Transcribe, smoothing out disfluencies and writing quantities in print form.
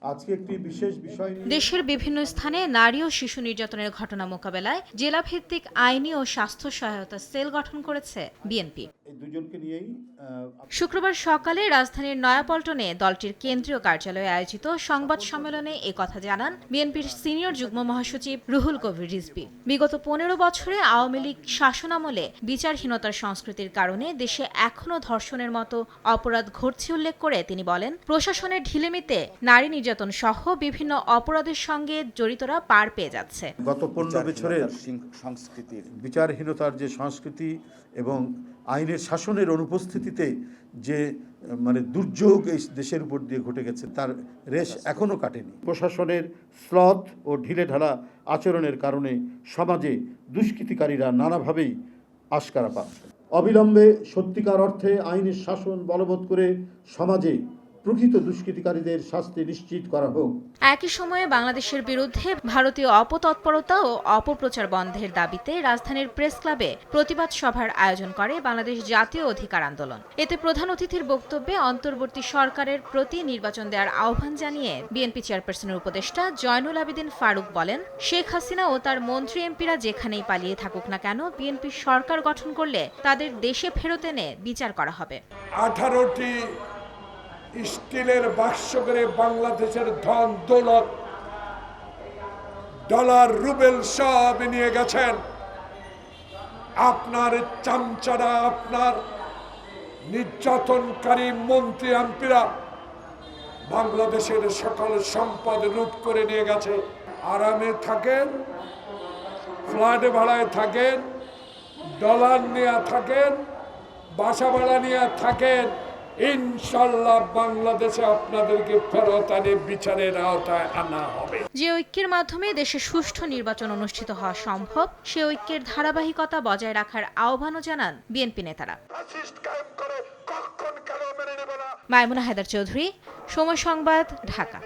আজকে একটি বিশেষ বিষয় দেশের বিভিন্ন স্থানে নারী ও শিশু নির্যাতনের ঘটনা মোকাবেলায় জেলাভিত্তিক আইনি ও স্বাস্থ্য সহায়তা সেল গঠন করেছে বিএনপি। এই দুজনকে নিয়েই শুক্রবার সকালে রাজধানীর নয়াপল্টনে দলটির কেন্দ্রীয় কার্যালয়ে আয়োজিত সংবাদ সম্মেলনে কথা জানান বিএনপির সিনিয়র যুগ্ম মহাসচিব রুহুল কবির রিজভী। বিগত ১৫ বছরে আওয়ামী লীগ শাসনামলে বিচারহীনতার সংস্কৃতির কারণে দেশে এখনো ধর্ষণের মতো অপরাধ ঘটছে উল্লেখ করে তিনি বলেন, প্রশাসনের ঢিলেমিতে নারী নির্যাতন সহ বিভিন্ন অপরাধের সঙ্গে জড়িতরা পার পেয়ে যাচ্ছে। গত ১৫ বছরের সংস্কৃতির বিচারহীনতার যে সংস্কৃতি এবং আইনের শাসনের অনুপস্থিতিতে যে দুর্যোগ এই দেশের উপর দিয়ে ঘটে গেছে তার রেশ এখনো কাটেনি। প্রশাসনের শ্লথ ও ঢিলেঢালা আচরণের কারণে সমাজে দুষ্কৃতিকারীরা নানাভাবেই আশকারা পাচ্ছে। অবিলম্বে সত্যিকার অর্থে আইনের শাসন বলবৎ করে সমাজে প্রকৃত দুষ্কৃতিকারীদের শাস্তি নিশ্চিত করা হোক। একই সময়ে বাংলাদেশের বিরুদ্ধে ভারতীয় অপতৎপরতা ও অপপ্রচার বন্ধের দাবিতে রাজধানীর প্রেস ক্লাবে প্রতিবাদ সভার আয়োজন করে বাংলাদেশ জাতীয় অধিকার আন্দোলন। এতে প্রধান অতিথির বক্তব্যে অন্তর্বর্তী সরকারের প্রতি নির্বাচন দেওয়ার আহ্বান জানিয়ে বিএনপি চেয়ারপারসনের উপদেষ্টা জয়নুল আবেদিন ফারুক বলেন, শেখ হাসিনা ও তার মন্ত্রী এমপিরা যেখানেই পালিয়ে থাকুক না কেন, বিএনপি সরকার গঠন করলে তাদের দেশে ফেরত এনে বিচার করা হবে। 18টি স্টিলের বাক্স করে বাংলাদেশের ধন দৌলত ডলার রুবেল সব নিয়ে গেছেন। আপনার চামচারা, আপনার নির্যাতনকারী মন্ত্রী এমপিরা বাংলাদেশের সকল সম্পদ লুট করে নিয়ে গেছে। আরামে থাকেন, ফ্ল্যাট ভাড়ায় থাকেন, ডলার নিয়ে থাকেন, বাসা ভাড়া নিয়ে থাকেন, ইনশাল্লাহ বাংলাদেশে আপনাদেরকে ফেরত আনে বিচারের আওতায় আনা হবে। যে ঐক্যের মাধ্যমে দেশে সুষ্ঠু নির্বাচন অনুষ্ঠিত হওয়া সম্ভব, সে ঐক্যের ধারাবাহিকতা বজায় রাখার আহ্বানও জানান বিএনপি নেতারা। মাইমুনা হায়দার চৌধুরী, সময় সংবাদ, ঢাকা।